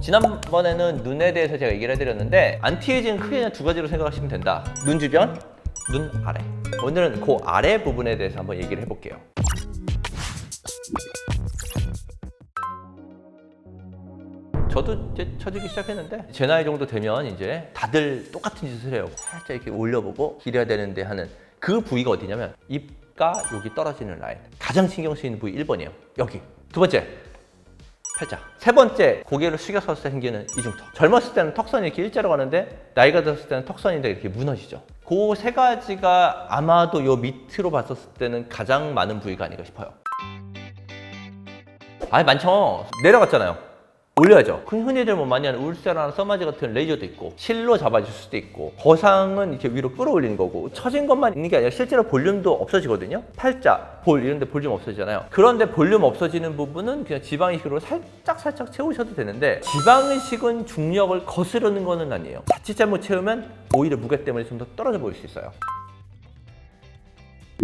지난번에는 눈에 대해서 제가 얘기를 해드렸는데 안티에이징은 크게 그냥 두 가지로 생각하시면 된다. 눈 주변, 눈 아래. 오늘은 그 아래 부분에 대해서 한번 얘기를 해볼게요. 저도 이제 처지기 시작했는데 제 나이 정도 되면 이제 다들 똑같은 짓을 해요. 살짝 이렇게 올려보고 길어야 되는데 하는 그 부위가 어디냐면 입가 여기 떨어지는 라인. 가장 신경 쓰이는 부위 1번이에요. 여기. 두 번째, 팔자. 세 번째, 고개를 숙여서 생기는 이중턱. 젊었을 때는 턱선이 이렇게 일자로 가는데 나이가 들었을 때는 턱선이 이렇게 무너지죠. 그 세 가지가 아마도 요 밑으로 봤었을 때는 가장 많은 부위가 아닌가 싶어요. 많죠. 내려갔잖아요. 올려야죠. 흔히들 뭐 많이 하는 울세라나 써마지 같은 레이저도 있고 실로 잡아줄 수도 있고 거상은 이렇게 위로 끌어올리는 거고 처진 것만 있는 게 아니라 실제로 볼륨도 없어지거든요. 팔자, 볼 이런 데 볼륨 없어지잖아요. 그런데 볼륨 없어지는 부분은 그냥 지방이식으로 살짝 채우셔도 되는데 지방이식은 중력을 거스르는 거는 아니에요. 자칫 잘못 채우면 오히려 무게 때문에 좀 더 떨어져 보일 수 있어요.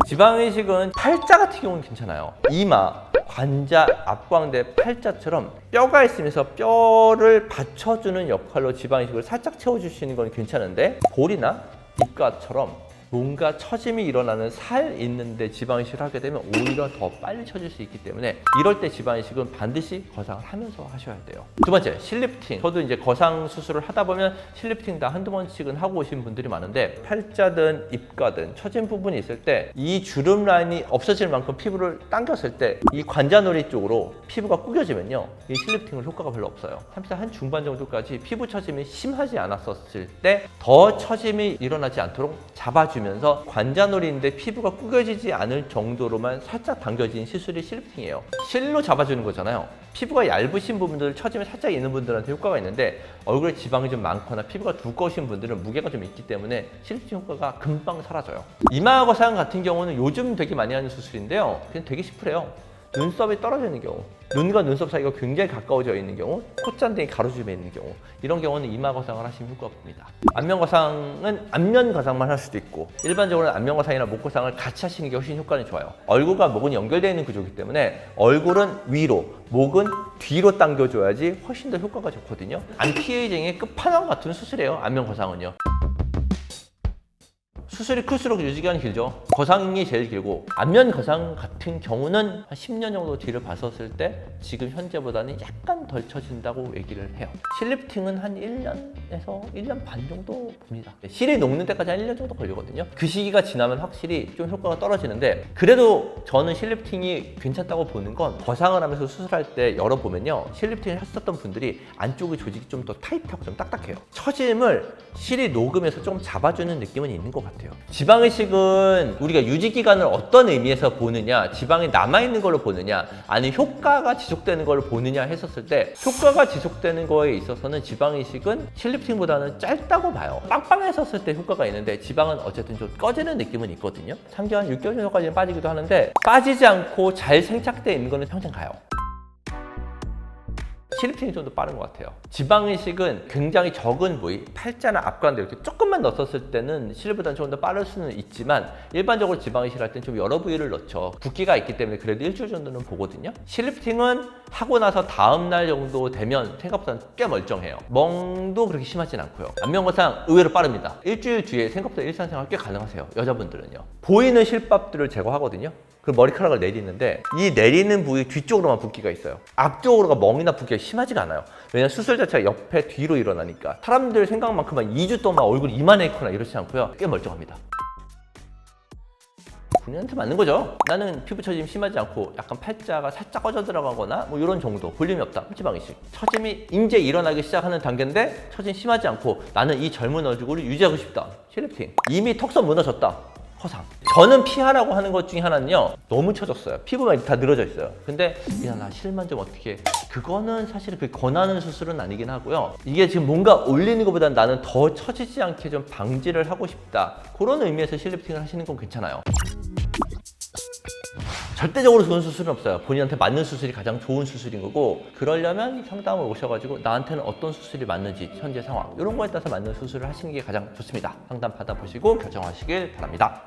지방이식은 팔자 같은 경우는 괜찮아요. 이마, 관자, 앞광대, 팔자처럼 뼈가 있으면서 뼈를 받쳐주는 역할로 지방이식을 살짝 채워주시는 건 괜찮은데 볼이나 입가처럼 뭔가 처짐이 일어나는 살 있는데 지방이식을 하게 되면 오히려 더 빨리 처질 수 있기 때문에 이럴 때 지방이식은 반드시 거상을 하면서 하셔야 돼요. 두 번째, 실리프팅. 저도 이제 거상 수술을 하다 보면 실리프팅 다 한두 번씩은 하고 오신 분들이 많은데 팔자든 입가든 처진 부분이 있을 때 이 주름 라인이 없어질 만큼 피부를 당겼을 때 이 관자놀이 쪽으로 피부가 구겨지면요, 이 실리프팅은 효과가 별로 없어요. 30대 한 중반 정도까지 피부 처짐이 심하지 않았었을 때 더 처짐이 일어나지 않도록 잡아주면서 관자놀이인데 피부가 구겨지지 않을 정도로만 살짝 당겨진 시술이 실리프팅이에요. 실로 잡아주는 거잖아요. 피부가 얇으신 분들, 처짐이 살짝 있는 분들한테 효과가 있는데 얼굴에 지방이 좀 많거나 피부가 두꺼우신 분들은 무게가 좀 있기 때문에 실리프팅 효과가 금방 사라져요. 이마 거상 같은 경우는 요즘 되게 많이 하는 수술인데요. 그냥 되게 시플해요. 눈썹이 떨어지는 경우, 눈과 눈썹 사이가 굉장히 가까워져 있는 경우, 콧잔등이 가로줌에 있는 경우, 이런 경우는 이마 거상을 하시면 효과가 봅니다. 안면 거상은 안면 거상만 할 수도 있고 일반적으로는 안면 거상이나 목 거상을 같이 하시는 게 훨씬 효과는 좋아요. 얼굴과 목은 연결되어 있는 구조이기 때문에 얼굴은 위로, 목은 뒤로 당겨줘야지 훨씬 더 효과가 좋거든요. 안티에이징의 끝판왕 같은 수술이에요. 안면 거상은요. 수술이 클수록 유지기간이 길죠. 거상이 제일 길고 안면 거상 같은 경우는 한 10년 정도 뒤를 봤었을 때 지금 현재보다는 약간 덜 처진다고 얘기를 해요. 실리프팅은 한 1년에서 1년 반 정도 봅니다. 실이 녹는 데까지 한 1년 정도 걸리거든요. 그 시기가 지나면 확실히 좀 효과가 떨어지는데 그래도 저는 실리프팅이 괜찮다고 보는 건 거상을 하면서 수술할 때 열어보면요, 실리프팅을 했었던 분들이 안쪽의 조직이 좀 더 타이트하고 좀 딱딱해요. 처짐을 실이 녹으면서 좀 잡아주는 느낌은 있는 것 같아요. 지방이식은 우리가 유지기간을 어떤 의미에서 보느냐, 지방이 남아있는 걸로 보느냐, 아니면 효과가 지속되는 걸로 보느냐 했었을 때 효과가 지속되는 거에 있어서는 지방이식은 실리프팅보다는 짧다고 봐요. 빵빵했었을 때 효과가 있는데 지방은 어쨌든 좀 꺼지는 느낌은 있거든요. 3개월, 6개월 정도까지는 빠지기도 하는데 빠지지 않고 잘 생착되어 있는 거는 평생 가요. 실리프팅이 좀 더 빠른 것 같아요. 지방이식은 굉장히 적은 부위, 팔자나 앞관대 이렇게 조금만 넣었을 때는 실보다는 조금 더 빠를 수는 있지만 일반적으로 지방이식을 할 때는 좀 여러 부위를 넣죠. 붓기가 있기 때문에 그래도 일주일 정도는 보거든요. 실리프팅은 하고 나서 다음 날 정도 되면 생각보다는 꽤 멀쩡해요. 멍도 그렇게 심하진 않고요. 안면 거상 의외로 빠릅니다. 일주일 뒤에 생각보다 일상생활 꽤 가능하세요. 여자분들은요. 보이는 실밥들을 제거하거든요. 그 머리카락을 내리는데 이 내리는 부위 뒤쪽으로만 붓기가 있어요. 앞쪽으로가 멍이나 붓기가 심하지가 않아요. 왜냐면 수술 자체가 옆에 뒤로 일어나니까 사람들 생각만큼은 2주 동안 얼굴이 이만했거나 이렇지 않고요. 꽤 멀쩡합니다. 본인한테 맞는 거죠. 나는 피부 처짐이 심하지 않고 약간 팔자가 살짝 꺼져 들어가거나 뭐 이런 정도, 볼륨이 없다, 지방이식. 처짐이 이제 일어나기 시작하는 단계인데 처짐이 심하지 않고 나는 이 젊은 얼굴을 유지하고 싶다, 실리프팅. 이미 턱선 무너졌다, 거상. 저는 피하라고 하는 것 중에 하나는요, 너무 처졌어요. 피부만 다 늘어져 있어요. 근데 야, 나 실만 좀 어떻게, 그거는 사실 그 권하는 수술은 아니긴 하고요. 이게 지금 뭔가 올리는 것보다는 나는 더 처지지 않게 좀 방지를 하고 싶다, 그런 의미에서 실리프팅을 하시는 건 괜찮아요. 절대적으로 좋은 수술은 없어요. 본인한테 맞는 수술이 가장 좋은 수술인 거고, 그러려면 상담을 오셔가지고 나한테는 어떤 수술이 맞는지, 현재 상황 이런 거에 따라서 맞는 수술을 하시는 게 가장 좋습니다. 상담 받아보시고 결정하시길 바랍니다.